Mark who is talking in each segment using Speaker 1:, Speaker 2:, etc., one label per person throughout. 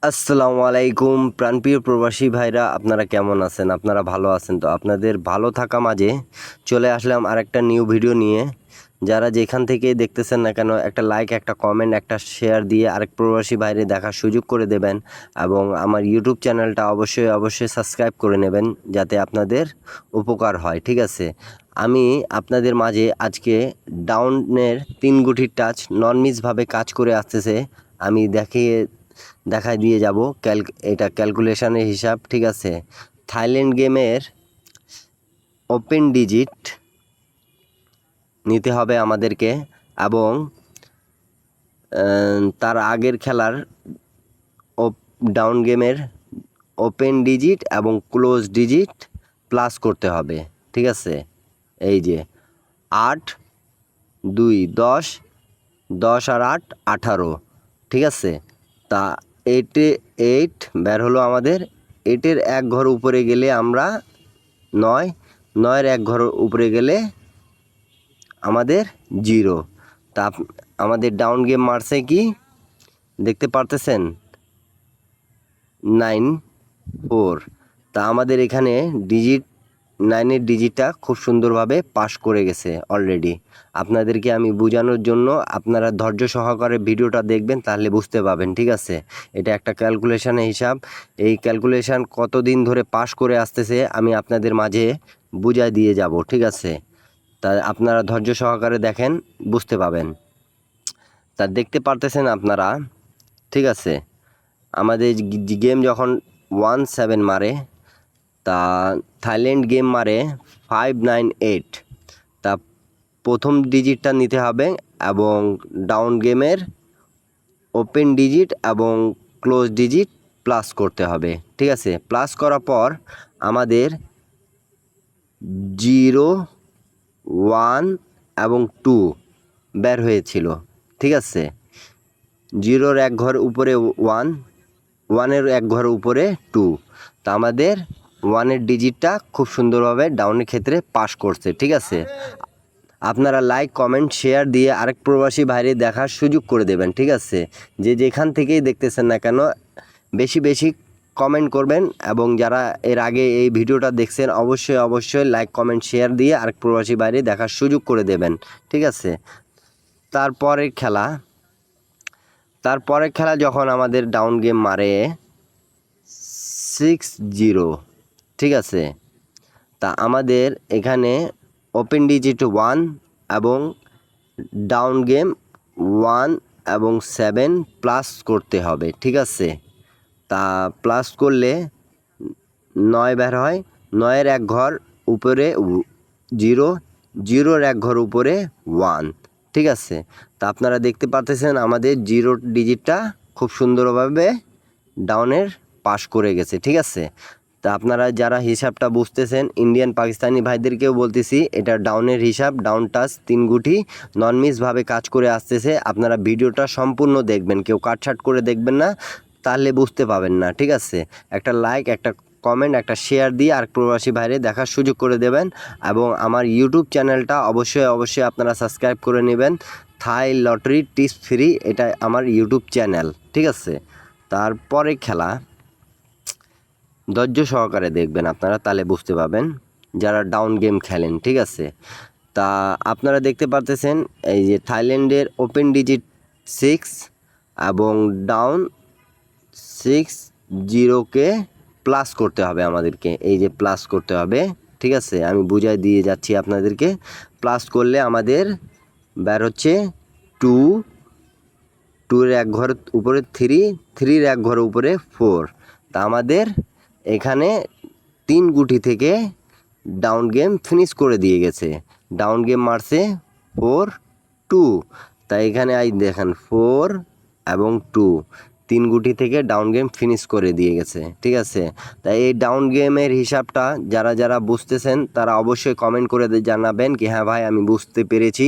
Speaker 1: আসসালামু আলাইকুম প্রাণপ্রিয় প্রবাসী ভাইরা, আপনারা কেমন আছেন? আপনারা ভালো আছেন তো? আপনাদের ভালো থাকা মাঝে চলে আসলাম আরেকটা নিউ ভিডিও নিয়ে। যারা যেখান থেকে দেখতেছেন না কেন, একটা লাইক, একটা কমেন্ট, একটা শেয়ার দিয়ে আরেক প্রবাসী ভাইরে দেখার সুযোগ করে দেবেন এবং আমার ইউটিউব চ্যানেলটা অবশ্যই সাবস্ক্রাইব করে নেবেন, যাতে আপনাদের উপকার হয়। ঠিক আছে, আমি আপনাদের মাঝে আজকে ডাউনের 3 গুটির টাচ নন মিসভাবে কাজ করে আসতেছে আমি দেখায় দিয়ে যাব। এটা ক্যালকুলেশনের হিসাব। ঠিক আছে, থাইল্যান্ড গেমের ওপেন ডিজিট নিতে হবে আমাদেরকে এবং তার আগের খেলার ডাউন গেমের ওপেন ডিজিট এবং ক্লোজ ডিজিট প্লাস করতে হবে। ঠিক আছে, এই যে 8 2 10, 10 আর 8 18। ঠিক আছে, তা 8 বের হলো আমাদের। 8-এর এক ঘর উপরে গেলে আমরা 9, 9-এর এক ঘর উপরে গেলে আমাদের 0। তা আমাদের ডাউন গেম মারছে কি দেখতে পারতেছেন? 9 4। তা আমাদের এখানে 9-এর ডিজিটটা খুব সুন্দরভাবে পাস করে গেছে অলরেডি। আপনাদেরকে আমি বোঝানোর জন্য, আপনারা ধৈর্য সহকারে ভিডিওটা দেখবেন, তাহলে বুঝতে পারবেন। ঠিক আছে, এটা একটা ক্যালকুলেশনের হিসাব। এই ক্যালকুলেশন কতদিন ধরে পাস করে আসতেছে আমি আপনাদের মাঝে বুঝাই দিয়ে যাব। ঠিক আছে, তা আপনারা ধৈর্য সহকারে দেখেন, বুঝতে পাবেন। তা দেখতে পারতেছেন আপনারা। ঠিক আছে, আমাদের গেম যখন 17 মারে, তা থাইল্যান্ড গেম মারে 598। তা প্রথম ডিজিটটা নিতে হবে এবং ডাউন গেমের ওপেন ডিজিট এবং ক্লোজ ডিজিট প্লাস করতে হবে। ঠিক আছে, প্লাস করার পর আমাদের 0 1 এবং 2 বের হয়েছিল। ঠিক আছে, 0-র এক ঘর উপরে 1, 1-এর এক ঘর উপরে 2। তা আমাদের 1-এর ডিজিটটা খুব সুন্দরভাবে ডাউনের ক্ষেত্রে পাস করছে। ঠিক আছে, আপনারা লাইক, কমেন্ট, শেয়ার দিয়ে আরেক প্রবাসী ভাইরে দেখার সুযোগ করে দেবেন। ঠিক আছে, যে যেখান থেকেই দেখতেছেন না কেন বেশি কমেন্ট করবেন এবং যারা এর আগে এই ভিডিওটা দেখছেন অবশ্যই লাইক, কমেন্ট, শেয়ার দিয়ে আরেক প্রবাসী ভাইরে দেখার সুযোগ করে দেবেন। ঠিক আছে, তারপরের খেলা যখন আমাদের ডাউন গেম মারে 6-0। ঠিক আছে, তা আমাদের এখানে ওপেন ডিজিট 1 এবং ডাউন গেম 1 এবং 7 প্লাস করতে হবে। ঠিক আছে, তা প্লাস করলে 9 বের হয়। 9-এর এক ঘর উপরে 0, 0-র এক ঘর উপরে 1। ঠিক আছে, তা আপনারা দেখতে পাচ্ছেন আমাদের 0 ডিজিটটা খুব সুন্দরভাবে ডাউনের পাস করে গেছে। ঠিক আছে, তা আপনারা যারা হিসাবটা বুঝতেছেন, ইন্ডিয়ান পাকিস্তানি ভাইদেরকেও বলতেছি, এটা ডাউনের হিসাব। ডাউন টাচ 3 গুটি নন মিসভাবে কাজ করে আসতেছে। আপনারা ভিডিওটা সম্পূর্ণ দেখবেন, কেউ কাটছাট করে দেখবেন না, তাহলে বুঝতে পাবেন না। ঠিক আছে, একটা লাইক, একটা কমেন্ট, একটা শেয়ার দিয়ে আর প্রবাসী ভাইরে দেখার সুযোগ করে দেবেন এবং আমার ইউটিউব চ্যানেলটা অবশ্যই আপনারা সাবস্ক্রাইব করে নেবেন। থাই লটারি টিপস ফ্রি, এটা আমার ইউটিউব চ্যানেল। ঠিক আছে, তারপরে খেলা ধৈর্য সহকারে দেখবেন আপনারা, তাহলে বুঝতে পাবেন যারা ডাউন গেম খেলেন। ঠিক আছে, তা আপনারা দেখতে পারতেছেন এই যে থাইল্যান্ডের ওপেন ডিজিট 6 এবং ডাউন 6-0-কে প্লাস করতে হবে আমাদেরকে। এই যে প্লাস করতে হবে। ঠিক আছে, আমি বুঝাই দিয়ে যাচ্ছি আপনাদেরকে। প্লাস করলে আমাদের বের হচ্ছে 2, 2-এর এক ঘর উপরে 3, 3-র এক ঘর উপরে 4। তা আমাদের এখানে 3 গুটি থেকে ডাউন গেম ফিনিশ করে দিয়ে গেছে। ডাউন গেম মারছে 4-2। তাই এখানে দেখেন 4 এবং 2, 3 গুটি থেকে ডাউন গেম ফিনিশ করে দিয়ে গেছে। ঠিক আছে, তাই এই ডাউন গেমের হিসাবটা যারা বুঝতেছেন তারা অবশ্যই কমেন্ট করে জানাবেন কি হ্যাঁ ভাই আমি বুঝতে পেরেছি।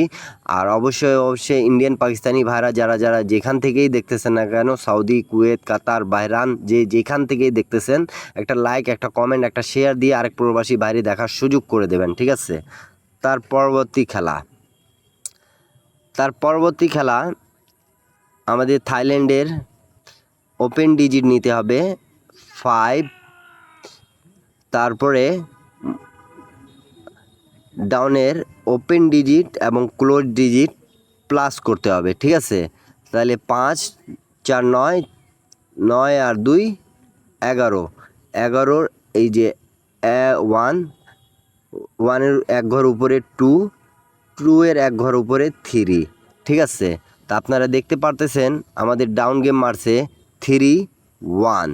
Speaker 1: আর অবশ্যই ইন্ডিয়ান পাকিস্তানি ভাইরা যারা যেখান থেকেই দেখতেছেন না কেন, সৌদি, কুয়েত, কাতার, বাহরান, যেখান থেকেই দেখতেছেন, একটা লাইক, একটা কমেন্ট, একটা শেয়ার দিয়ে আরেক প্রবাসী বাইরে দেখার সুযোগ করে দেবেন। ঠিক আছে, তার পরবর্তী খেলা আমাদের থাইল্যান্ডের ওপেন ডিজিট নিতে হবে 5, তারপরে ডাউনের ওপেন ডিজিট এবং ক্লোজ ডিজিট প্লাস করতে হবে, ঠিক আছে। তাহলে 5 4 9, 9 আর 2 11, 11 এই যে 1, 1-এর এক ঘর উপরে 2, 2-এর এক ঘর উপরে 3, ঠিক আছে। তা আপনারা দেখতে পারতেছেন আমাদের ডাউন গেম মারছে 3-1,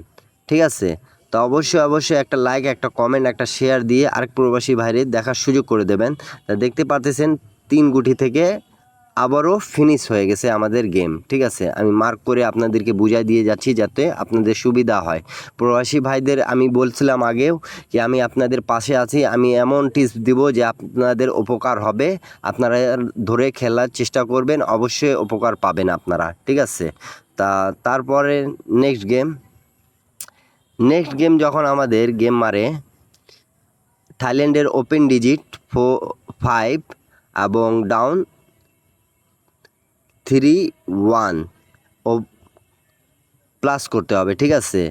Speaker 1: ঠিক আছে। তো অবশ্যই একটা লাইক, একটা কমেন্ট, একটা শেয়ার দিয়ে আরেক প্রবাসী ভাইরে দেখার সুযোগ করে দেবেন। তা দেখতে পারতেছেন 3 গুটি থেকে আবারও ফিনিশ হয়ে গেছে আমাদের গেম, ঠিক আছে। আমি মার্ক করে আপনাদেরকে বুঝাই দিয়ে যাচ্ছি যাতে আপনাদের সুবিধা হয়। প্রবাসী ভাইদের আমি বলছিলাম আগেও যে আমি আপনাদের পাশে আছি, আমি এমন টিপস দিব যে আপনাদের উপকার হবে, আপনারা ধরে খেলার চেষ্টা করবেন, অবশ্যই উপকার পাবেন আপনারা, ঠিক আছে। তারপরে নেক্সট গেম যখন আমাদের গেম মারে থাইল্যান্ডের ওপেন ডিজিট 5 এবং ডাউন 3-1 ও প্লাস করতে হবে, ঠিক আছে।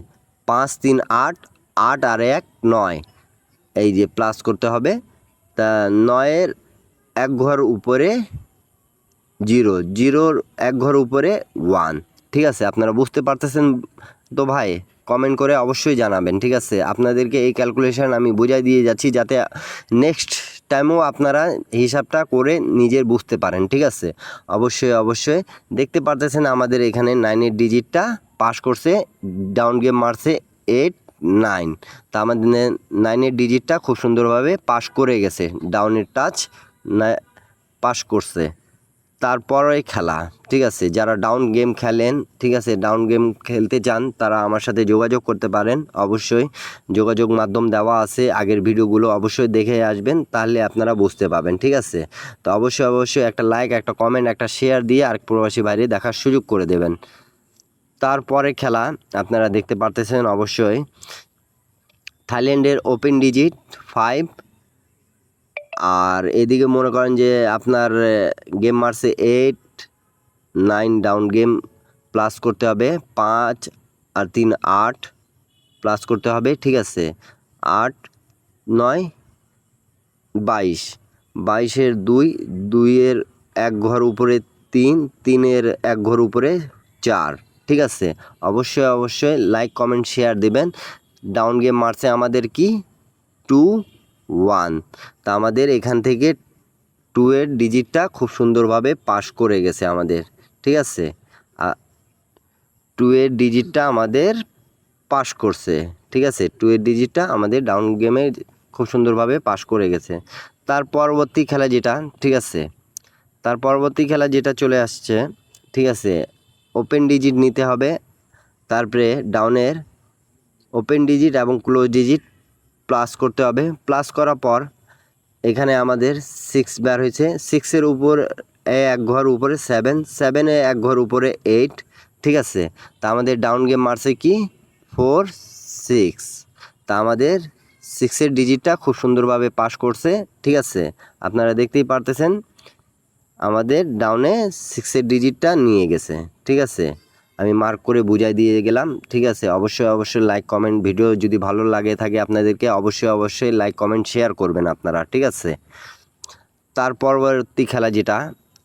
Speaker 1: 5 3 8, 8 আর 1 9, এই যে প্লাস করতে হবে। তা 9-এর এক ঘর উপরে 0, 0-র এক ঘর উপরে 1, ঠিক আছে। আপনারা বুঝতে পারতেছেন তো ভাই? কমেন্ট করে অবশ্যই জানাবেন, ঠিক আছে। আপনাদেরকে এই ক্যালকুলেশন আমি বুঝাই দিয়ে যাচ্ছি যাতে নেক্সট টাইমও আপনারা হিসাবটা করে নিজের বুঝতে পারেন, ঠিক আছে। অবশ্যই দেখতে পারতেছেন আমাদের এখানে 9-এর ডিজিটটা পাস করছে, ডাউন গেম মারছে 8 9। তা আমাদের 9-এর ডিজিটটা খুব সুন্দরভাবে পাস করে গেছে, ডাউনের টাচ পাস করছে। তারপরে খেলা, ঠিক আছে। যারা ডাউন গেম খেলেন, ঠিক আছে, ডাউন গেম খেলতে চান তারা আমার সাথে যোগাযোগ করতে পারেন। অবশ্যই যোগাযোগ মাধ্যম দেওয়া আছে, আগের ভিডিওগুলো অবশ্যই দেখে আসবেন, তাহলে আপনারা বুঝতে পাবেন, ঠিক আছে। তো অবশ্যই একটা লাইক, একটা কমেন্ট, একটা শেয়ার দিয়ে আরেক প্রবাসী বাইরে দেখার সুযোগ করে দেবেন। তারপরে খেলা আপনারা দেখতে পারতেছেন অবশ্যই থাইল্যান্ডের ওপেন ডিজিট 5, আর এদিকে মনে করেন যে আপনার গেম মারছে 8 9, ডাউন গেম প্লাস করতে হবে 5 আর 3 8 প্লাস করতে হবে, ঠিক আছে। 8 9 22, 22-এর 2, 2-এর এক ঘর উপরে 3, 3-এর এক ঘর উপরে 4, ঠিক আছে। অবশ্যই লাইক কমেন্ট শেয়ার দিবেন। ডাউন গেম মারছে আমাদের কি 2-1, তা আমাদের এখান থেকে 2-এর ডিজিটটা খুব সুন্দরভাবে পাস করে গেছে আমাদের, ঠিক আছে। 2-এর ডিজিটটা আমাদের পাস করছে, ঠিক আছে। 2-এর ডিজিটটা আমাদের ডাউন গেমে খুব সুন্দরভাবে পাস করে গেছে। তার পরবর্তী খেলা যেটা, ঠিক আছে, তার পরবর্তী খেলা যেটা চলে আসছে, ঠিক আছে। ওপেন ডিজিট নিতে হবে, তারপরে ডাউনের ওপেন ডিজিট এবং ক্লোজ ডিজিট প্লাস করতে হবে। প্লাস করার পর এখানে আমাদের 6 বার হয়েছে, 6-এর উপর এক ঘর উপরে 7, 7-এ এক ঘর উপরে 8, ঠিক আছে। তা আমাদের ডাউন গেম মারছে কি 4 6, তা আমাদের 6-এর ডিজিটটা খুব সুন্দরভাবে পাস করছে, ঠিক আছে। আপনারা দেখতেই পারতেছেন আমাদের ডাউনে 6-এর ডিজিটটা নিয়ে গেছে, ঠিক আছে। আমি মার্ক করে বুঝাই দিয়ে গেলাম, ঠিক আছে। অবশ্যই লাইক কমেন্ট, ভিডিও যদি ভালো লাগে থাকে আপনাদেরকে অবশ্যই লাইক কমেন্ট শেয়ার করবেন আপনারা, ঠিক আছে। তার পরবর্তী খেলা যেটা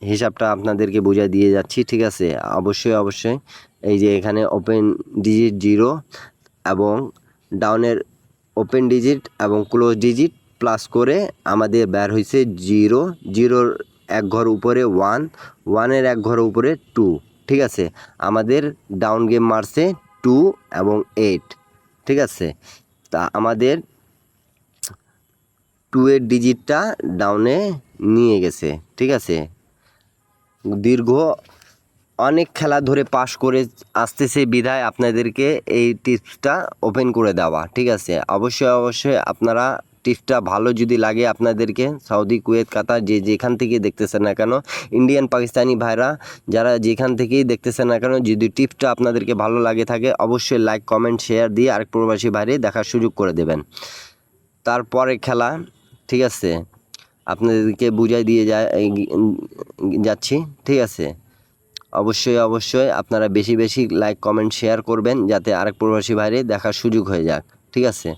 Speaker 1: হিসাবটা আপনাদেরকে বুঝাই দিয়ে যাচ্ছি, ঠিক আছে। অবশ্যই এই যে এখানে ওপেন ডিজিট 0 এবং ডাউনের ওপেন ডিজিট এবং ক্লোজ ডিজিট প্লাস করে আমাদের বের হয়েছে 0, 0-র এক ঘর উপরে 1, 1-এর এক ঘর উপরে 2, ঠিক আছে। আমাদের ডাউন গেম মারছে 2 এবং 8, ঠিক আছে। তা আমাদের 2-এর ডিজিটটা ডাউনে নিয়ে গেছে, ঠিক আছে। দীর্ঘ অনেক খেলা ধরে পাস করে আসতেছে বিধায় আপনাদেরকে এই টিপসটা ওপেন করে দেওয়া, ঠিক আছে। অবশ্যই আপনারা টিপসটা ভালো যদি লাগে আপনাদেরকে, সৌদি কুয়েত কাতার যেখান থেকে দেখতেছেন না কেন, ইন্ডিয়ান পাকিস্তানি ভাইরা যারা যেখান থেকেই দেখতেছেন না কেন, যদি টিপসটা আপনাদেরকে ভালো লাগে থাকে অবশ্যই লাইক কমেন্ট শেয়ার দিয়ে আরেক প্রবাসী ভাইরে দেখার সুযোগ করে দেবেন। তারপরে খেলা, ঠিক আছে, আপনাদেরকে বুঝাই দিয়ে যাচ্ছি, ঠিক আছে। অবশ্যই আপনারা বেশি বেশি লাইক কমেন্ট শেয়ার করবেন যাতে আরেক প্রবাসী ভাইরে দেখার সুযোগ হয়ে যাক, ঠিক আছে।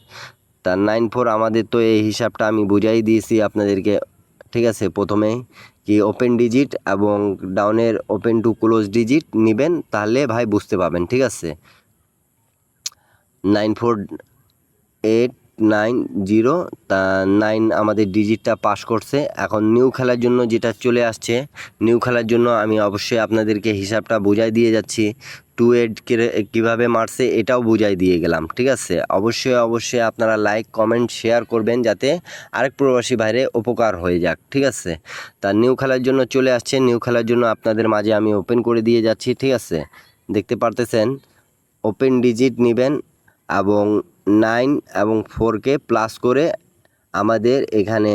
Speaker 1: তা 9-4 আমাদের তো এই হিসাবটা আমি বুঝাই দিয়েছি আপনাদেরকে, ঠিক আছে। প্রথমেই কি ওপেন ডিজিট এবং ডাউনের ওপেন টু ক্লোজ ডিজিট নেবেন, তাহলে ভাই বুঝতে পাবেন, ঠিক আছে। 9489 তা 9 আমাদের ডিজিটটা পাস করছে। এখন নিউ খেলার জন্য যেটা চলে আসছে, নিউ খেলার জন্য আমি অবশ্যই আপনাদেরকে হিসাবটা বুঝাই দিয়ে যাচ্ছি। 28 কীভাবে মারছে এটাও বুঝাই দিয়ে গেলাম, ঠিক আছে। অবশ্যই আপনারা লাইক কমেন্ট শেয়ার করবেন যাতে আরেক প্রবাসী বাইরে উপকার হয়ে যাক, ঠিক আছে। তা নিউ খেলার জন্য চলে আসছে, নিউ খেলার জন্য আপনাদের মাঝে আমি ওপেন করে দিয়ে যাচ্ছি, ঠিক আছে। দেখতে পারতেছেন ওপেন ডিজিট নেবেন এবং 9 এবং 4কে প্লাস করে আমাদের এখানে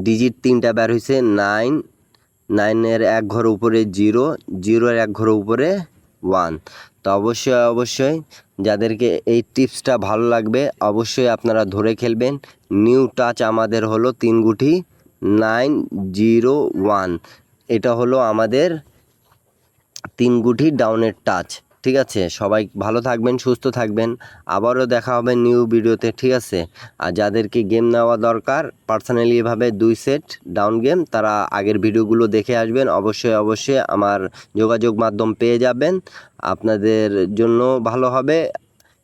Speaker 1: ডিজিট 3টা বের হয়েছে। 9-এর এক ঘর উপরে 0-এর এক ঘর উপরে 1। তো অবশ্যই যাদেরকে এই টিপসটা ভালো লাগবে অবশ্যই আপনারা ধরে খেলবেন। নিউ টাচ আমাদের হলো 3 গুটি 901, এটা হলো আমাদের 3 গুটি ডাউনের টাচ, ঠিক আছে। সবাই ভালো থাকবেন, সুস্থ থাকবেন, আবারও দেখা হবে নিউ ভিডিওতে, ঠিক আছে। আর যাদেরকে গেম নেওয়া দরকার পার্সোনালি এভাবে 2 সেট ডাউন গেম, তারা আগের ভিডিওগুলো দেখে আসবেন। অবশ্যই আমার যোগাযোগ মাধ্যম পেয়ে যাবেন, আপনাদের জন্য ভালো হবে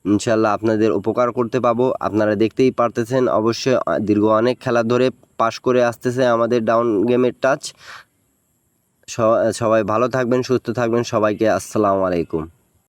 Speaker 1: ইনশাল্লাহ, আপনাদের উপকার করতে পাবো। আপনারা দেখতেই পারতেছেন অবশ্যই দীর্ঘ অনেক খেলা ধরে পাস করে আসতেছে আমাদের ডাউন গেমের টাচ। সবাই ভালো থাকবেন, সুস্থ থাকবেন, সবাইকে আসসালামু আলাইকুম।